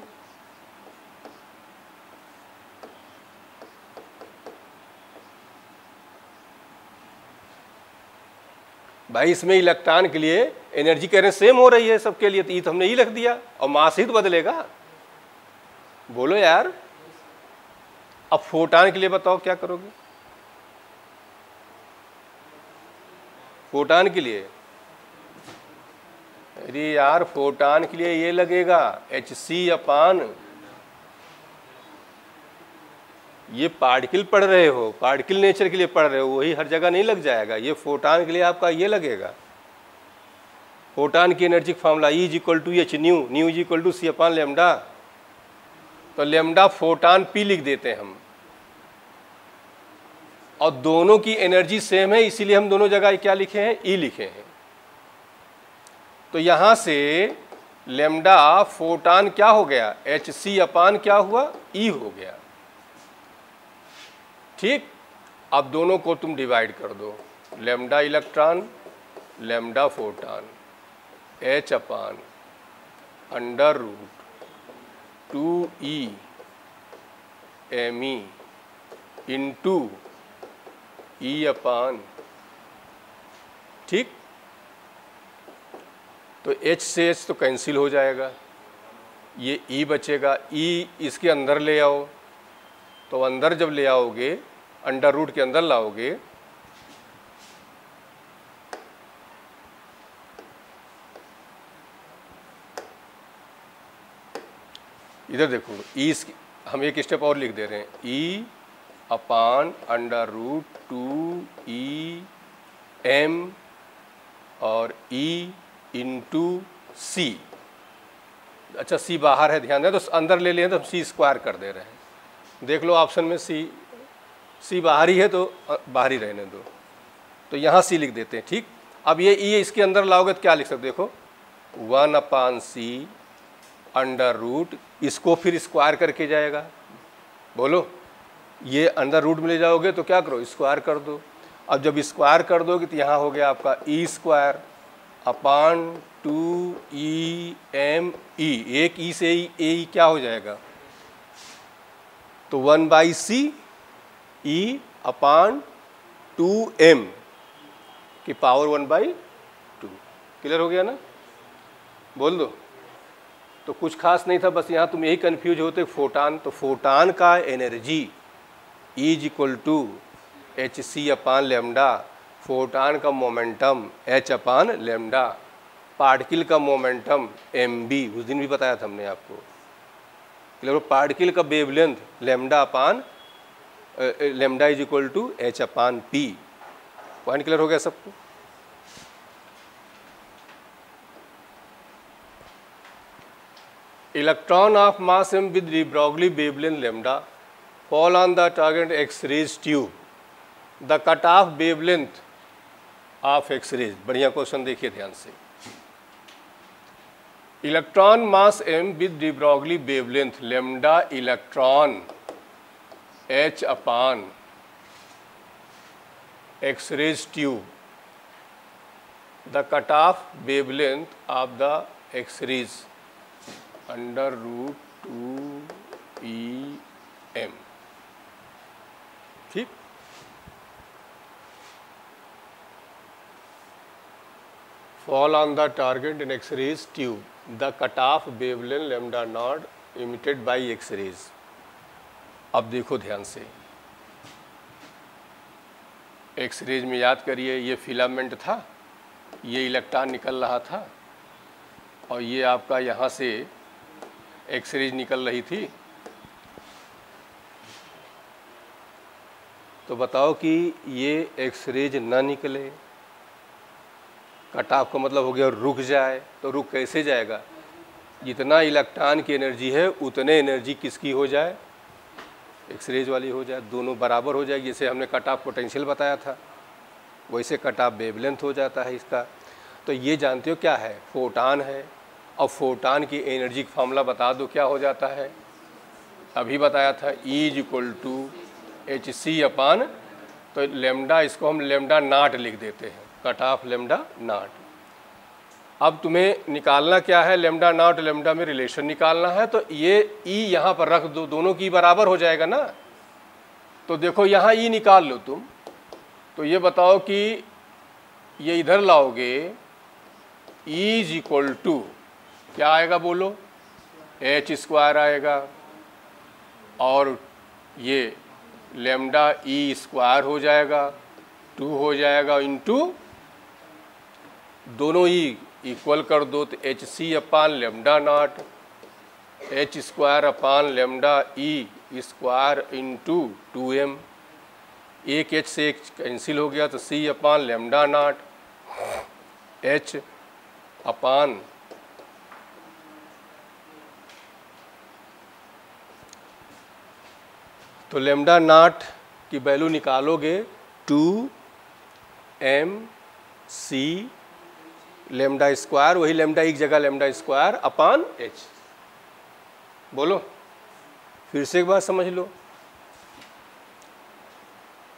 भाई इसमें इलेक्ट्रॉन के लिए एनर्जी करेंट सेम हो रही है सबके लिए, तो ये तो हमने ही लिख दिया, और मास ही तो बदलेगा। बोलो यार, अब फोटॉन के लिए बताओ क्या करोगे, फोटॉन के लिए, अरे यार फोटॉन के लिए ये लगेगा Hc अपान, ये पार्टिकल पढ़ रहे हो, पार्टिकल नेचर के लिए पढ़ रहे हो, वही हर जगह नहीं लग जाएगा, ये फोटॉन के लिए आपका ये लगेगा। फोटॉन की energy formula E is equal to h nu, nu is equal to c upon lambda, तो लेमडा फोटॉन P लिख देते हैं हम, और दोनों की एनर्जी सेम है, इसीलिए हम दोनों जगह क्या लिखे हैं, E लिखे हैं। तो यहां से लेमडा फोटॉन क्या हो गया, Hc अपान क्या हुआ, E हो गया। ठीक, अब दोनों को तुम डिवाइड कर दो, lambda electron lambda photon, H upon under root 2e me into E upon, ठीक। तो H से H तो कैंसिल हो जाएगा, ये E बचेगा, E इसके अंदर ले आओ, तो अंदर जब ले आओगे, अंडर रूट के अंदर लाओगे, इधर देखो E, हम एक स्टेप और लिख दे रहे हैं, E upon under root 2E M और E इंटू C। अच्छा C बाहर है, ध्यान दें, तो अंदर ले लिए तो हम C स्क्वायर कर दे रहे हैं। देख लो ऑप्शन में C बाहर ही है तो बाहर ही रहने दो, तो यहाँ C लिख देते हैं। ठीक, अब ये E इसके अंदर लाओगे तो क्या लिख सकते, देखो 1/C अंडर रूट, इसको फिर स्क्वायर करके जाएगा, बोलो, ये अंडर रूट में ले जाओगे तो क्या करो, स्क्वायर कर दो। अब जब स्क्वायर कर दोगे तो यहाँ हो गया आपका E स्क्वायर अपान 2EME, एक E से E क्या हो जाएगा, तो 1/C E अपान 2M की पावर 1/2। क्लियर हो गया ना, बोल दो। तो कुछ खास नहीं था, बस यहाँ तुम यही कंफ्यूज होते, फोटान, तो फोटान का energy E is equal to HC upon lambda, photon का momentum H upon lambda, particle का मोमेंटम MB, उस दिन भी बताया था हमने आपको। क्लियर, पार्टिकल का wavelength lambda upon lambda is equal to H upon P। Point clear हो गया सबको। इलेक्ट्रॉन ऑफ मास m with de Broglie wavelength lambda fall on the target X-rays tube. The cutoff wavelength of X-rays, बढ़िया question देखिए ध्यान से। Electron mass m with de Broglie wavelength lambda इलेक्ट्रॉन H upon X-rays tube. The cutoff wavelength of the X-rays under root 2EM। ठीक, fall on the target in X-rays tube, the cutoff wavelength lambda naught emitted by X-rays। अब देखो ध्यान से, X-rays में याद करिए, ये फिलामेंट था, ये इलेक्ट्रॉन निकल रहा था, और ये आपका यहाँ से एक्सरेज निकल रही थी। तो बताओ कि ये एक्सरेज ना निकले, कट ऑफ का मतलब हो गया रुक जाए, तो रुक कैसे जाएगा, जितना इलेक्ट्रॉन की एनर्जी है उतने एनर्जी किसकी हो जाए, एक्सरेज वाली हो जाए, दोनों बराबर हो जाएगी। जैसे हमने कट ऑफ पोटेंशियल बताया था, वैसे कट ऑफ वेवलेंथ हो जाता है इसका। तो ये जानते हो क्या है, फोटान है। अब फोटान की एनर्जी का फॉर्मूला बता दो, क्या हो जाता है, अभी बताया था, E is equal to HC upon, तो लेमडा, इसको हम लेमडा नाट लिख देते हैं, कट ऑफ लेमडा नाट। अब तुम्हें निकालना क्या है, लेमडा नाट लेमडा में रिलेशन निकालना है, तो ये E यहाँ पर रख दो, दोनों की बराबर हो जाएगा ना। तो देखो यहाँ E निकाल लो तुम, तो ये बताओ कि ये इधर लाओगे, E इज इक्वल टू क्या आएगा बोलो, H स्क्वायर आएगा, और ये लेमडा E स्क्वायर हो जाएगा, 2 हो जाएगा, इंटू दोनों E इक्वल कर दो, तो HC upon lambda naught, H square upon lambda E square into 2M, एक H से एक कैंसिल हो गया, तो C अपान लेमडा नॉट H अपान तो लेमडा नॉट की वैल्यू निकालोगे 2MC लेमडा स्क्वायर, वही लेमडा एक जगह लेमडा स्क्वायर अपान H। बोलो फिर से एक बार समझ लो,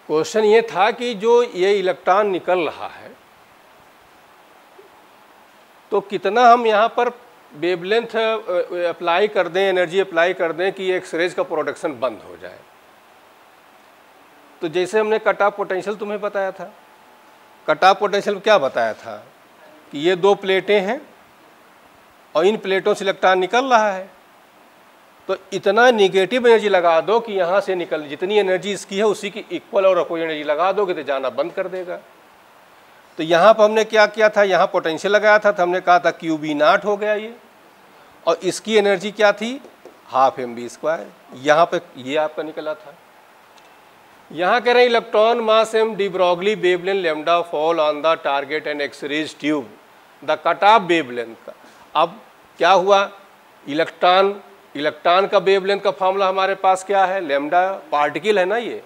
क्वेश्चन ये था कि जो ये इलेक्ट्रॉन निकल रहा है तो कितना हम यहाँ पर वेवलेंथ अप्लाई कर दें, एनर्जी अप्लाई कर दें कि एक्सरेज का प्रोडक्शन बंद हो जाए। तो जैसे हमने कट ऑफ पोटेंशियल तुम्हें बताया था, कट ऑफ पोटेंशियल क्या बताया था कि ये दो प्लेटें हैं, और इन प्लेटों से इलेक्ट्रॉन निकल रहा है। तो इतना निगेटिव एनर्जी लगा दो कि यहाँ से निकल, जितनी एनर्जी इसकी है उसी की इक्वल और अपोजिट एनर्जी लगा दोगे तो जाना बंद कर देगा। तो यहाँ पर हमने क्या किया था, यहाँ पोटेंशियल लगाया था, तो हमने कहा था QB0 हो गया ये, और इसकी एनर्जी क्या थी, हाफ mv²। यहाँ पे ये आपका निकला था। यहाँ कह रहे हैं electron mass m de Broglie wavelength lambda fall on the target and X rays tube the cut off wavelength का। अब क्या हुआ, इलेक्ट्रॉन का वेवलेंथ का फॉर्मूला हमारे पास क्या है, लैम्डा पार्टिकल है ना ये,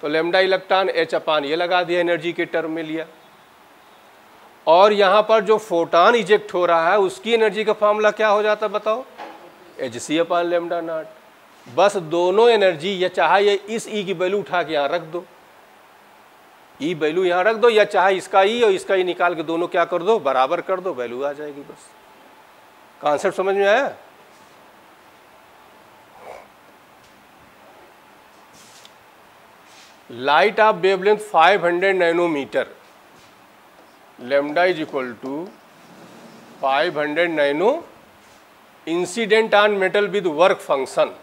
तो लैम्डा इलेक्ट्रॉन h/, ये लगा दिया, एनर्जी के टर्म में लिया। और यहाँ पर जो फोटॉन इजेक्ट हो रहा है उसकी एनर्जी का फॉर्मूला क्या हो जाता है बताओ, hc/λ0। बस दोनों एनर्जी, या चाहे ये इस ई की वैल्यू उठा के यहाँ रख दो, ई वैल्यू यहाँ रख दो, या चाहे इसका ई और इसका ई निकाल के दोनों क्या कर दो, बराबर कर दो, वैल्यू आ जाएगी। बस कॉन्सेप्ट समझ में आया। Light of wavelength 500 nanometre, lambda is equal to 500 nano incident on metal with work function.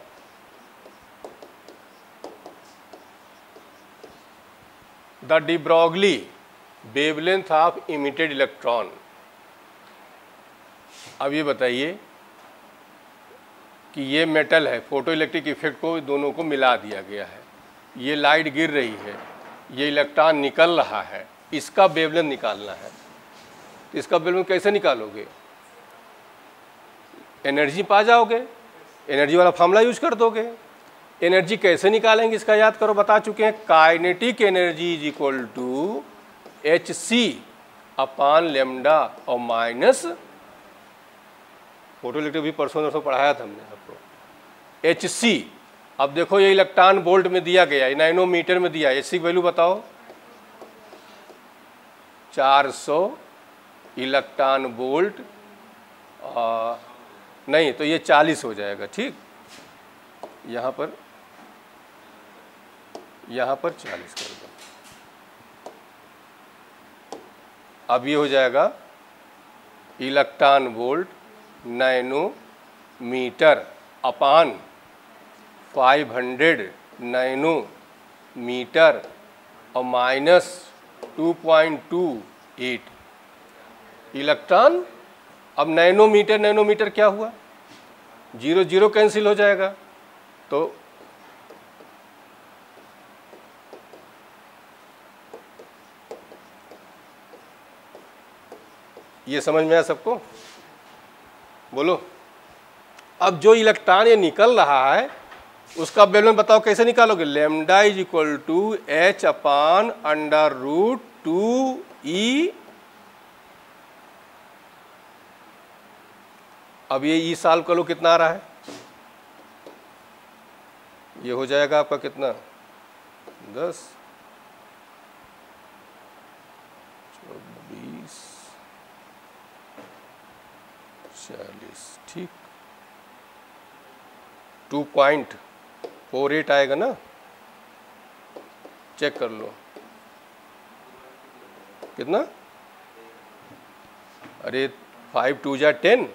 The de Broglie wavelength of emitted electron. अब ये बताइए कि ये मेटल है, फोटो इलेक्ट्रिक इफेक्ट को दोनों को मिला दिया गया है, ये लाइट गिर रही है, ये इलेक्ट्रॉन निकल रहा है, इसका वेवलेंथ निकालना है। तो इसका वेवलेंथ कैसे निकालोगे, एनर्जी पा जाओगे, एनर्जी वाला फॉर्मूला यूज कर दोगे। एनर्जी कैसे निकालेंगे इसका याद करो, बता चुके हैं, kinetic energy is equal to hc/λ और माइनस, फोटो इलेक्ट्रिक भी परसों पढ़ाया था हमने आपको, hc। अब देखो ये इलेक्ट्रॉन वोल्ट में दिया गया, ये नैनोमीटर में दिया, hc की वैल्यू बताओ, 400 इलेक्ट्रॉन वोल्ट, नहीं तो ये 40 हो जाएगा, ठीक। यहाँ पर 40 कर दो। अब ये हो जाएगा इलेक्ट्रॉन वोल्ट नैनोमीटर अपान 500 नैनोमीटर और माइनस 2.28 इलेक्ट्रॉन। अब नैनोमीटर क्या हुआ, 0 0 कैंसिल हो जाएगा, तो ये समझ में आया सबको, बोलो। अब जो इलेक्ट्रॉन ये निकल रहा है उसका वेवलेंथ बताओ कैसे निकालोगे, lambda is equal to h/√2e। अब ये ई सॉल्व कर लो, कितना आ रहा है, ये हो जाएगा आपका कितना, 10 24 40, ठीक। 2.48 आएगा ना, चेक कर लो कितना, अरे 5 2 जा 10,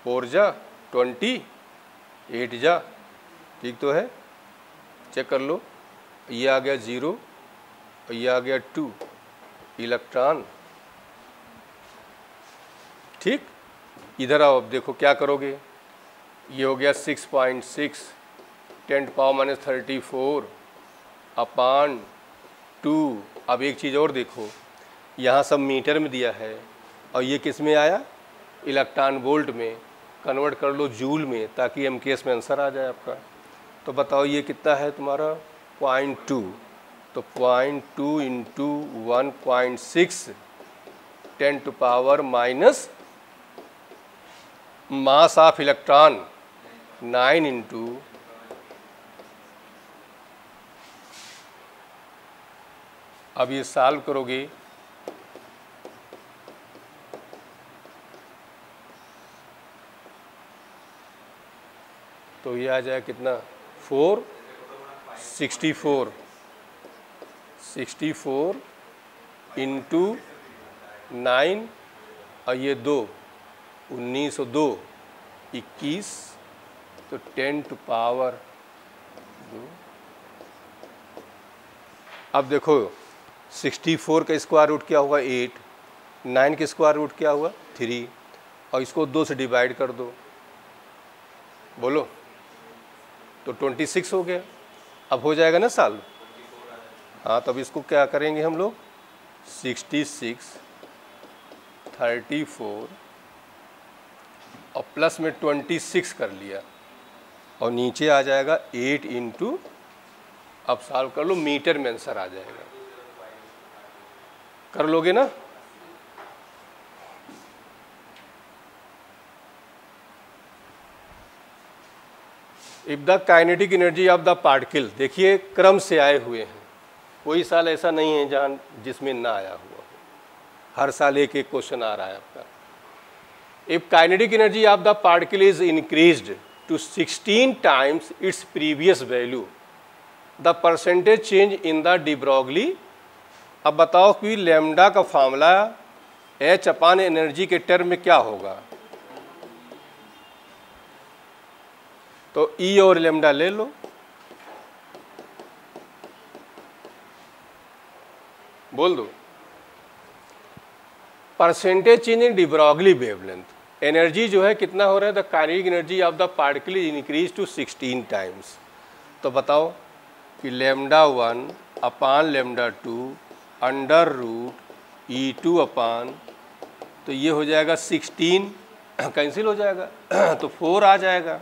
4 जा 20, 8 जा, ठीक तो है, चेक कर लो। ये आ गया 0 और ये आ गया 2 इलेक्ट्रॉन, ठीक। इधर आओ, अब देखो क्या करोगे, ये हो गया 6.6 10⁻34 अपान 2। अब एक चीज़ और देखो, यहाँ सब मीटर में दिया है और ये किस में आया, इलेक्ट्रॉन वोल्ट में, कन्वर्ट कर लो जूल में ताकि MKS में आंसर आ जाए आपका। तो बताओ ये कितना है तुम्हारा 0.2, तो 0.2 into 1.6 10⁻⁻, mass of electron 9 into अब ये सॉल्व करोगे तो ये आ जाए कितना 64 इंटू 9 और ये 2 19 और 2 21, तो 10 टू पावर 2। अब देखो 64 का स्क्वायर रूट क्या हुआ 8, 9 का स्क्वायर रूट क्या हुआ 3, और इसको 2 से डिवाइड कर दो, बोलो तो 26 हो गया। अब हो जाएगा ना सॉल्व। हाँ, तब इसको क्या करेंगे हम लोग, 66 34 और प्लस में 26 कर लिया, और नीचे आ जाएगा 8 इंटू, अब सॉल्व कर लो, मीटर में आंसर आ जाएगा। कर लोगे ना? If the kinetic energy of the particle, देखिए क्रम से आए हुए हैं, कोई साल ऐसा नहीं है जहाँ जिसमें ना आया हुआ हो, हर साल एक एक क्वेश्चन आ रहा है आपका। If kinetic energy of the particle is increased to 16 times its previous value, the percentage change in the de Broglie. अब बताओ कि लैम्डा का फार्मूला एच अपान एनर्जी के टर्म में क्या होगा। तो ई और लैम्डा ले लो, बोल दो। Percentage change in de Broglie wavelength, energy जो है कितना हो रहा है, the kinetic energy of the particle is increase to 16 times. तो बताओ कि lambda 1 upon lambda 2 under root E2 upon, तो ये हो जाएगा 16 कैंसिल हो जाएगा तो 4 आ जाएगा।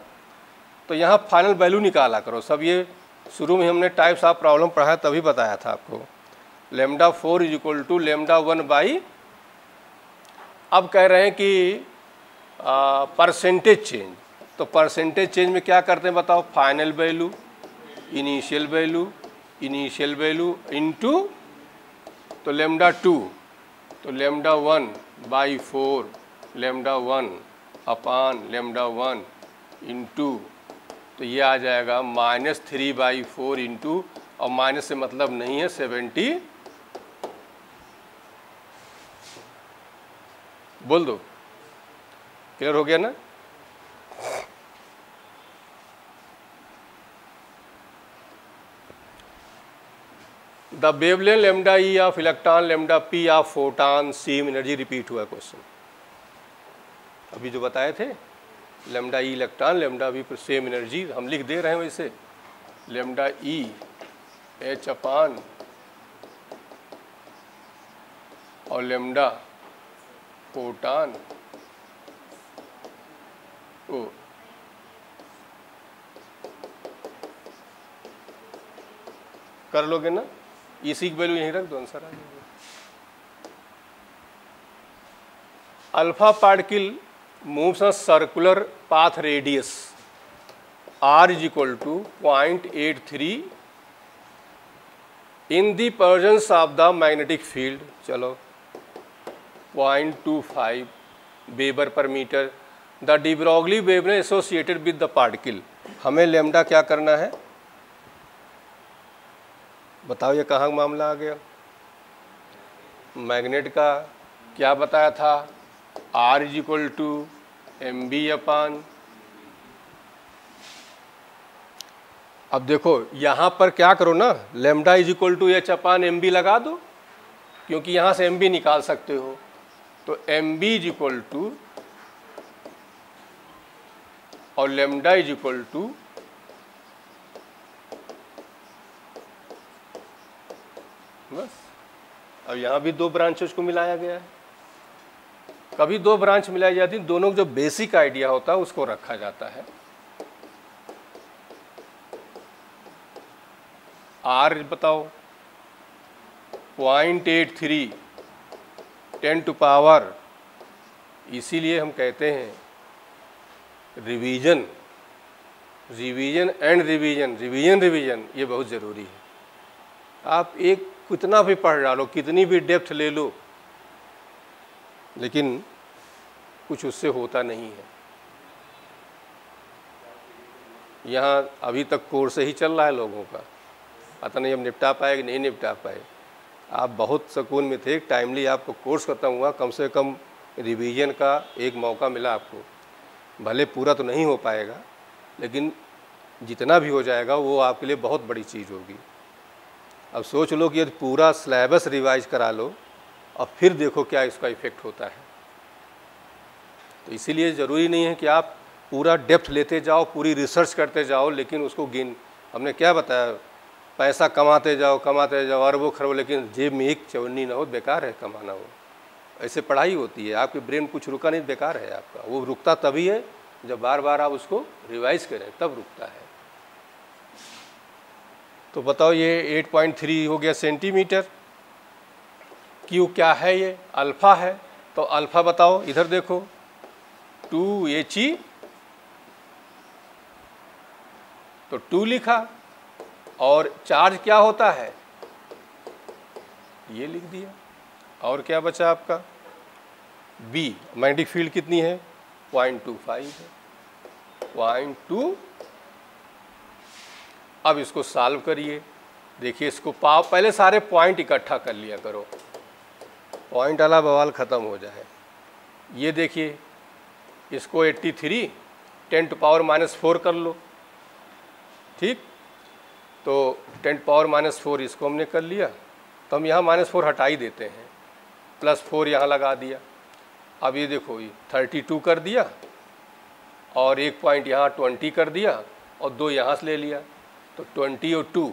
तो यहाँ फाइनल वैल्यू निकाला करो सब, ये शुरू में हमने टाइप्स ऑफ प्रॉब्लम पढ़ा तभी बताया था आपको। Lambda 4 is equal to lambda 1 by, अब कह रहे हैं कि परसेंटेज चेंज, तो परसेंटेज चेंज में क्या करते हैं बताओ, final value initial value into, तो लैम्डा 2, तो lambda 1 by 4 lambda 1 upon lambda 1 into, तो ये आ जाएगा -3/4 इंटू, और माइनस से मतलब नहीं है 70, बोल दो, क्लियर हो गया ना। The wavelength lambda E of electron lambda P of photon same energy, repeat हुआ क्वेश्चन अभी जो बताए थे, लैम्डा ई इलेक्ट्रॉन लैम्डा बी पर सेम एनर्जी हम लिख दे रहे हैं वैसे, लैम्डा ई एच अपान और लैम्डा फोटॉन ओ, कर लोगे ना, इसी की वैल्यू यहीं रख दो, आंसर आ जाएगा। Alpha particle moves on circular path radius r is equal to 0.83 in the presence of the magnetic field, चलो 0.25 वेबर पर metre, the de Broglie wavelength associated with the particle. हमें लैम्डा क्या करना है बताओ, ये कहाँ मामला आ गया, मैग्नेट का क्या बताया था, r is equal to mb upon. अब देखो यहाँ पर क्या करो ना, lambda is equal to h upon mb लगा दो, क्योंकि यहाँ से mb निकाल सकते हो, तो mb इज इक्वल टू और लैम्डा इज इक्वल टू बस। अब यहाँ भी 2 ब्रांचेस को मिलाया गया है, कभी 2 ब्रांच मिलाई जाती है, दोनों जो बेसिक आइडिया होता है उसको रखा जाता है। R बताओ 0.83 10 टू पावर, इसीलिए हम कहते हैं रिवीजन एंड रिवीजन ये बहुत ज़रूरी है। आप एक कितना भी पढ़ डालो, कितनी भी डेप्थ ले लो, लेकिन कुछ उससे होता नहीं है। यहाँ अभी तक कोर्स ही चल रहा है लोगों का, पता नहीं अब निपटा पाए कि नहीं निपटा पाए। आप बहुत सुकून में थे, टाइमली आपको कोर्स खत्म हुआ, कम से कम रिवीजन का एक मौका मिला आपको, भले पूरा तो नहीं हो पाएगा लेकिन जितना भी हो जाएगा वो आपके लिए बहुत बड़ी चीज़ होगी। अब सोच लो कि यदि पूरा सिलेबस रिवाइज करा लो और फिर देखो क्या इसका इफ़ेक्ट होता है। तो इसीलिए ज़रूरी नहीं है कि आप पूरा डेप्थ लेते जाओ, पूरी रिसर्च करते जाओ, लेकिन उसको हमने क्या बताया, पैसा कमाते जाओ अरबों खरबों, लेकिन जेब में एक चवन्नी ना हो, बेकार है कमाना। वो ऐसे पढ़ाई होती है, आपके ब्रेन कुछ रुका नहीं, बेकार है आपका। वो रुकता तभी है जब बार बार आप उसको रिवाइज करें, तब रुकता है। तो बताओ ये 8.3 हो गया सेंटीमीटर। क्यू क्या है, ये अल्फ़ा है। तो अल्फ़ा बताओ, इधर देखो 2He, तो 2 लिखा। और चार्ज क्या होता है, ये लिख दिया। और क्या बचा आपका, बी, मैग्नेटिक फील्ड कितनी है, 0.25 है, 0.2। अब इसको सॉल्व करिए, देखिए इसको पहले सारे पॉइंट इकट्ठा कर लिया करो, पॉइंट वाला बवाल ख़त्म हो जाए। ये देखिए इसको 83 10⁻⁻4 कर लो, ठीक। तो 10⁻⁻4 इसको हमने कर लिया, तो हम यहाँ -4 हटा ही देते हैं, +4 यहाँ लगा दिया। अब ये देखो ये 32 कर दिया और एक पॉइंट यहाँ 20 कर दिया और 2 यहाँ से ले लिया, तो 20 और 2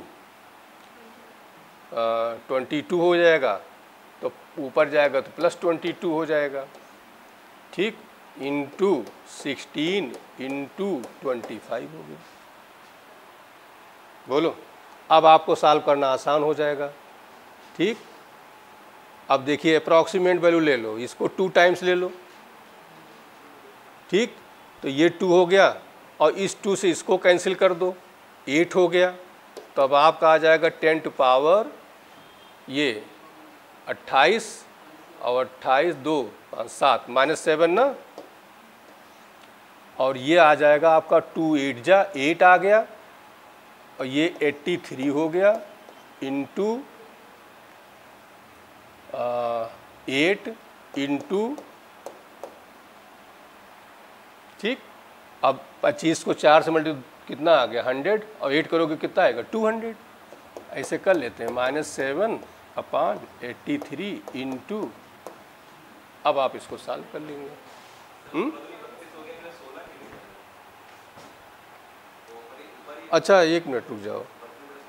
22 हो जाएगा, तो ऊपर जाएगा तो +22 हो जाएगा, ठीक। इंटू 16 इंटू 25 हो गया। बोलो, अब आपको सॉल्व करना आसान हो जाएगा, ठीक। अब देखिए अप्रॉक्सीमेट वैल्यू ले लो, इसको 2 टाइम्स ले लो, ठीक। तो ये 2 हो गया और इस 2 से इसको कैंसिल कर दो, 8 हो गया। तो अब आपका आ जाएगा 10 टू पावर ये 28 और 28 2 5 7 -7 ना, और ये आ जाएगा आपका 2 8 जा 8 आ गया, और ये 83 हो गया इंटू 8 इंटू, ठीक। अब 25 को 4 से मल्टी कितना आ गया 100, और 8 करोगे कितना आएगा 200। ऐसे कर लेते हैं, -7/83 इंटू, अब आप इसको सॉल्व कर लेंगे। अच्छा 1 मिनट रुक जाओ,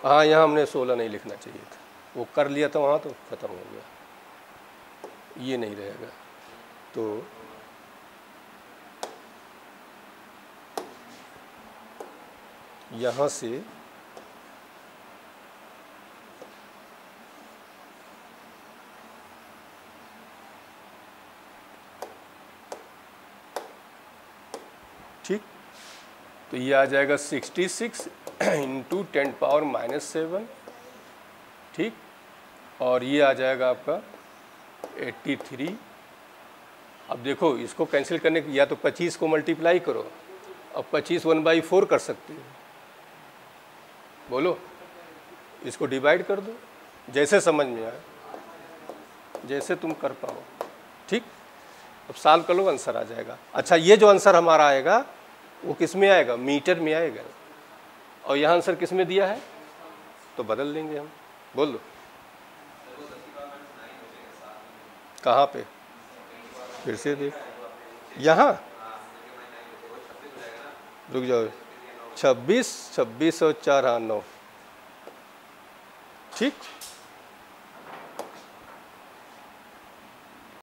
हाँ यहाँ हमने 16 नहीं लिखना चाहिए था, वो कर लिया था वहाँ तो ख़त्म हो गया, ये नहीं रहेगा। तो यहाँ से ठीक, तो ये आ जाएगा 66 इंटू 10⁻⁻7, ठीक। और ये आ जाएगा आपका 83। अब देखो इसको कैंसिल करने की, या तो 25 को मल्टीप्लाई करो, अब 25 1/4 कर सकते हो, बोलो इसको डिवाइड कर दो, जैसे समझ में आए, जैसे तुम कर पाओ, ठीक। अब सॉल्व कर लो, आंसर आ जाएगा। अच्छा ये जो आंसर हमारा आएगा वो किस में आएगा, मीटर में आएगा, और यहाँ आंसर किस में दिया है, तो बदल लेंगे हम। बोल दो कहाँ पे, फिर से देख, यहाँ रुक जाओ, 26 और 4 हाँ 9, ठीक।